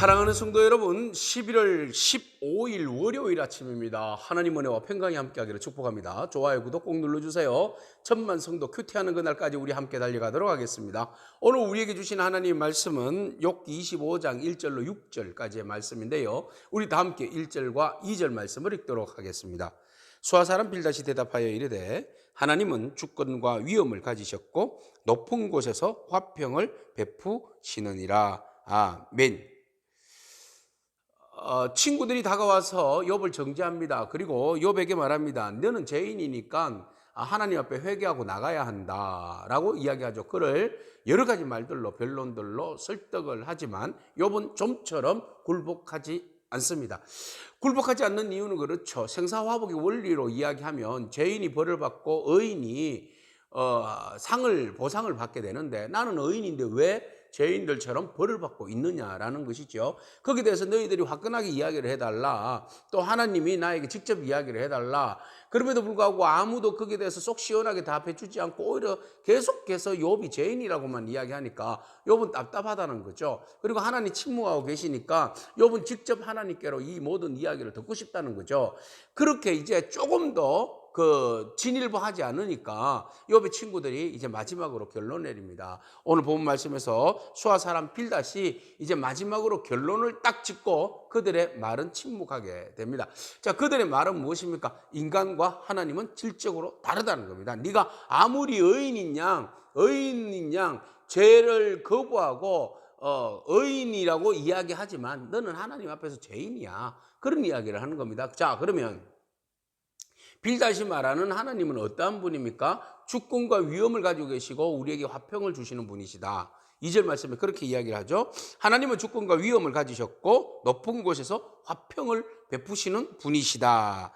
사랑하는 성도 여러분, 11월 15일 월요일 아침입니다. 하나님 은혜와 평강이 함께하기를 축복합니다. 좋아요, 구독 꼭 눌러주세요. 천만 성도 큐티하는 그날까지 우리 함께 달려가도록 하겠습니다. 오늘 우리에게 주신 하나님의 말씀은 욥기 25장 1절로 6절까지의 말씀인데요. 우리 다 함께 1절과 2절 말씀을 읽도록 하겠습니다. 수하사람 빌닷이 대답하여 이르되 하나님은 주권과 위엄을 가지셨고 높은 곳에서 화평을 베푸시느니라. 아멘. 친구들이 다가와서 욥을 정죄합니다. 그리고 욥에게 말합니다. 너는 죄인이니까 하나님 앞에 회개하고 나가야 한다라고 이야기하죠. 그를 여러 가지 말들로 변론들로 설득을 하지만 욥은 좀처럼 굴복하지 않습니다. 굴복하지 않는 이유는 그렇죠. 생사화복의 원리로 이야기하면 죄인이 벌을 받고 의인이 보상을 받게 되는데 나는 의인인데 왜 죄인들처럼 벌을 받고 있느냐라는 것이죠. 거기에 대해서 너희들이 화끈하게 이야기를 해달라. 또 하나님이 나에게 직접 이야기를 해달라. 그럼에도 불구하고 아무도 거기에 대해서 속 시원하게 답해 주지 않고 오히려 계속해서 욥이 죄인이라고만 이야기하니까 욥은 답답하다는 거죠. 그리고 하나님 침묵하고 계시니까 욥은 직접 하나님께로 이 모든 이야기를 듣고 싶다는 거죠. 그렇게 이제 조금 더 진일보하지 않으니까 욥의 친구들이 이제 마지막으로 결론 내립니다. 오늘 본 말씀에서 수하 사람 빌닷이 이제 마지막으로 결론을 딱 짓고 그들의 말은 침묵하게 됩니다. 자, 그들의 말은 무엇입니까? 인간과 하나님은 질적으로 다르다는 겁니다. 네가 아무리 의인인 양 죄를 거부하고 의인이라고 이야기하지만 너는 하나님 앞에서 죄인이야. 그런 이야기를 하는 겁니다. 자, 그러면 빌닷이 말하는 하나님은 어떠한 분입니까? 주권과 위엄을 가지고 계시고 우리에게 화평을 주시는 분이시다. 2절 말씀에 그렇게 이야기를 하죠. 하나님은 주권과 위엄을 가지셨고 높은 곳에서 화평을 베푸시는 분이시다.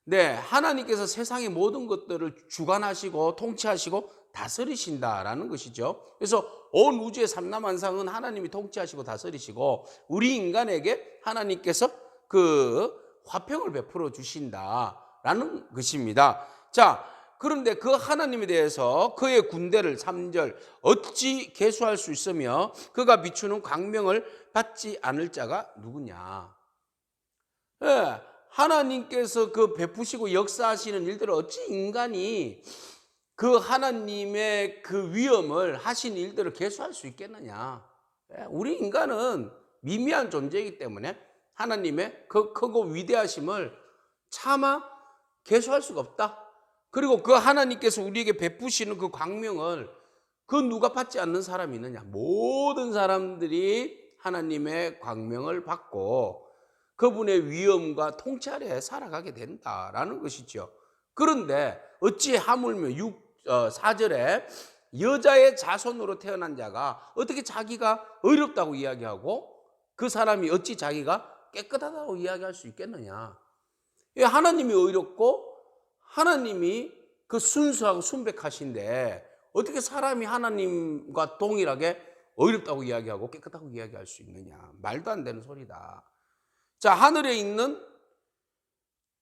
네, 하나님께서 세상의 모든 것들을 주관하시고 통치하시고 다스리신다라는 것이죠. 그래서 온 우주의 삼라만상은 하나님이 통치하시고 다스리시고 우리 인간에게 하나님께서 그 화평을 베풀어 주신다 라는 것입니다. 자, 그런데 그 하나님에 대해서 그의 군대를 3절 어찌 계수할 수 있으며 그가 비추는 광명을 받지 않을 자가 누구냐. 예, 하나님께서 그 베푸시고 역사하시는 일들을 어찌 인간이 그 하나님의 그 위엄을 하신 일들을 계수할 수 있겠느냐. 예, 우리 인간은 미미한 존재이기 때문에 하나님의 그 크고 위대하심을 차마 계수할 수가 없다. 그리고 그 하나님께서 우리에게 베푸시는 그 광명을 그 누가 받지 않는 사람이 있느냐. 모든 사람들이 하나님의 광명을 받고 그분의 위엄과 통치 아래에 살아가게 된다라는 것이죠. 그런데 어찌 하물며 4절에 여자의 자손으로 태어난 자가 어떻게 자기가 의롭다고 이야기하고 그 사람이 어찌 자기가 깨끗하다고 이야기할 수 있겠느냐. 하나님이 의롭고 하나님이 그 순수하고 순백하신데 어떻게 사람이 하나님과 동일하게 의롭다고 이야기하고 깨끗하고 이야기할 수 있느냐. 말도 안 되는 소리다. 자, 하늘에 있는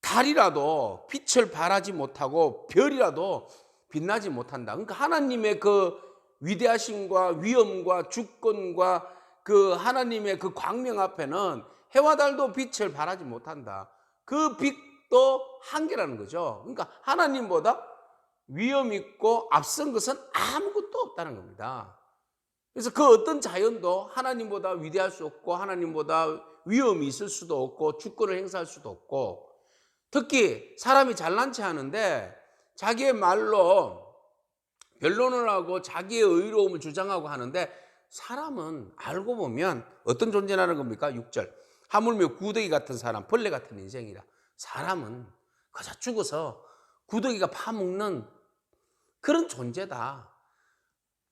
달이라도 빛을 발하지 못하고 별이라도 빛나지 못한다. 그러니까 하나님의 그 위대하심과 위엄과 주권과 그 하나님의 그 광명 앞에는 해와 달도 빛을 발하지 못한다. 그 빛도 한계라는 거죠. 그러니까 하나님보다 위엄 있고 앞선 것은 아무것도 없다는 겁니다. 그래서 그 어떤 자연도 하나님보다 위대할 수 없고 하나님보다 위엄이 있을 수도 없고 주권을 행사할 수도 없고 특히 사람이 잘난 체 하는데 자기의 말로 변론을 하고 자기의 의로움을 주장하고 하는데 사람은 알고 보면 어떤 존재라는 겁니까? 6절. 하물며 구더기 같은 사람, 벌레 같은 인생이라. 사람은 그저 죽어서 구더기가 파먹는 그런 존재다.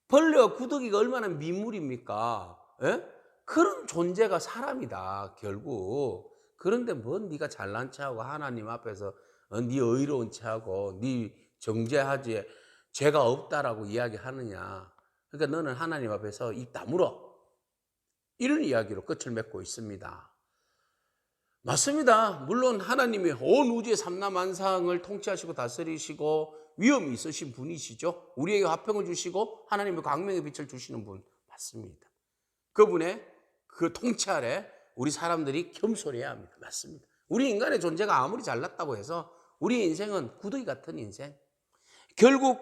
벌레와 구더기가 얼마나 민물입니까? 예? 그런 존재가 사람이다 결국. 그런데 뭔 네가 잘난 체하고 하나님 앞에서 네 의로운 체하고 네 정죄하지 죄가 없다라고 이야기하느냐. 그러니까 너는 하나님 앞에서 입 다물어. 이런 이야기로 끝을 맺고 있습니다. 맞습니다. 물론 하나님이 온 우주의 삼라만상을 통치하시고 다스리시고 위엄이 있으신 분이시죠. 우리에게 화평을 주시고 하나님의 광명의 빛을 주시는 분 맞습니다. 그분의 그 통치 아래 우리 사람들이 겸손해야 합니다. 맞습니다. 우리 인간의 존재가 아무리 잘났다고 해서 우리 인생은 구더기 같은 인생, 결국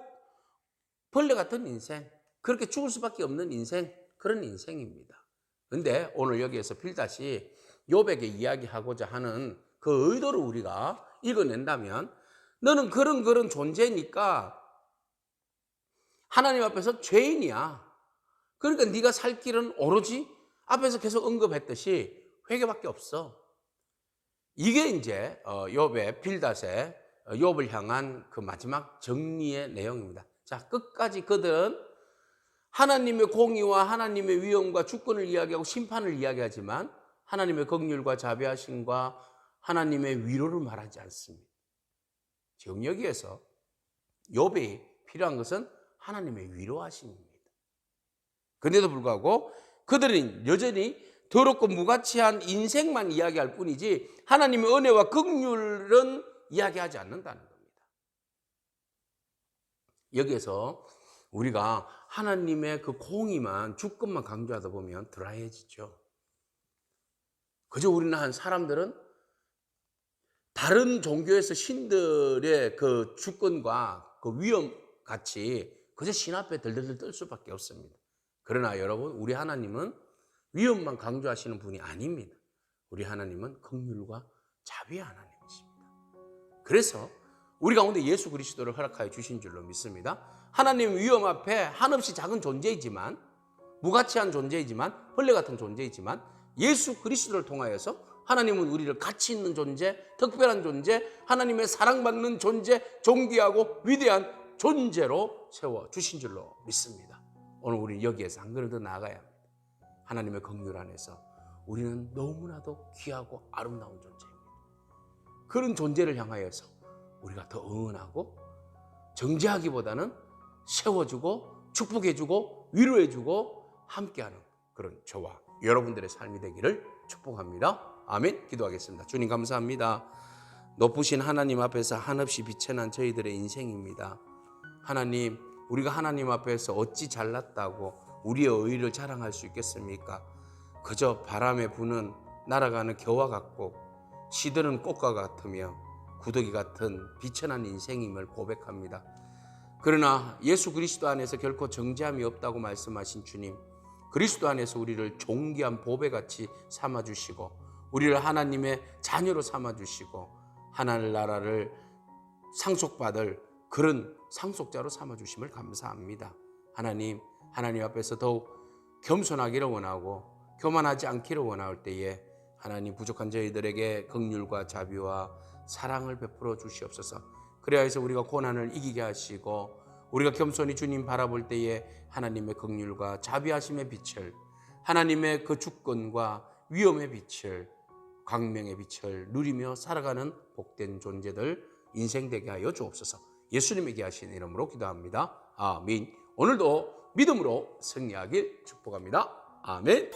벌레 같은 인생, 그렇게 죽을 수밖에 없는 인생, 그런 인생입니다. 근데 오늘 여기에서 필다시 욥에게 이야기하고자 하는 그 의도를 우리가 읽어낸다면, 너는 그런 존재니까 하나님 앞에서 죄인이야. 그러니까 네가 살 길은 오로지 앞에서 계속 언급했듯이 회개밖에 없어. 이게 이제 욥의 빌닷의 욥을 향한 그 마지막 정리의 내용입니다. 자, 끝까지 그들은 하나님의 공의와 하나님의 위엄과 주권을 이야기하고 심판을 이야기하지만 하나님의 긍휼과 자비하심과 하나님의 위로를 말하지 않습니다. 지금 여기에서 욥이 필요한 것은 하나님의 위로하심입니다. 그런데도 불구하고 그들은 여전히 더럽고 무가치한 인생만 이야기할 뿐이지 하나님의 은혜와 긍휼은 이야기하지 않는다는 겁니다. 여기에서 우리가 하나님의 그 공의만, 주권만 강조하다 보면 드라이해지죠. 그저 우리는 한 사람들은 다른 종교에서 신들의 그 주권과 그 위엄 같이 그저 신 앞에 덜덜덜 떨 수밖에 없습니다. 그러나 여러분, 우리 하나님은 위엄만 강조하시는 분이 아닙니다. 우리 하나님은 긍휼과 자비의 하나님이십니다. 그래서 우리 가운데 예수 그리스도를 허락하여 주신 줄로 믿습니다. 하나님 위엄 앞에 한없이 작은 존재이지만, 무가치한 존재이지만, 벌레 같은 존재이지만 예수 그리스도를 통하여서 하나님은 우리를 가치 있는 존재, 특별한 존재, 하나님의 사랑받는 존재, 존귀하고 위대한 존재로 세워주신 줄로 믿습니다. 오늘 우리 여기에서 한 걸음 더 나아가야 합니다. 하나님의 긍휼 안에서 우리는 너무나도 귀하고 아름다운 존재입니다. 그런 존재를 향하여서 우리가 더 응원하고 정죄하기보다는 세워주고 축복해주고 위로해주고 함께하는 그런 저와 여러분들의 삶이 되기를 축복합니다. 아멘. 기도하겠습니다. 주님 감사합니다. 높으신 하나님 앞에서 한없이 비천한 저희들의 인생입니다. 하나님, 우리가 하나님 앞에서 어찌 잘났다고 우리의 의의를 자랑할 수 있겠습니까? 그저 바람에 부는 날아가는 겨와 같고 시드는 꽃과 같으며 구더기 같은 비천한 인생임을 고백합니다. 그러나 예수 그리스도 안에서 결코 정죄함이 없다고 말씀하신 주님, 그리스도 안에서 우리를 존귀한 보배같이 삼아주시고 우리를 하나님의 자녀로 삼아주시고 하늘나라를 상속받을 그런 상속자로 삼아주심을 감사합니다. 하나님 앞에서 더욱 겸손하기를 원하고 교만하지 않기를 원할 때에 하나님 부족한 저희들에게 긍휼과 자비와 사랑을 베풀어 주시옵소서. 그래야 해서 우리가 고난을 이기게 하시고 우리가 겸손히 주님 바라볼 때에 하나님의 긍휼과 자비하심의 빛을, 하나님의 그 주권과 위엄의 빛을, 광명의 빛을 누리며 살아가는 복된 존재들 인생 되게 하여 주옵소서. 예수님에게 하신 이름으로 기도합니다. 아멘. 오늘도 믿음으로 승리하길 축복합니다. 아멘.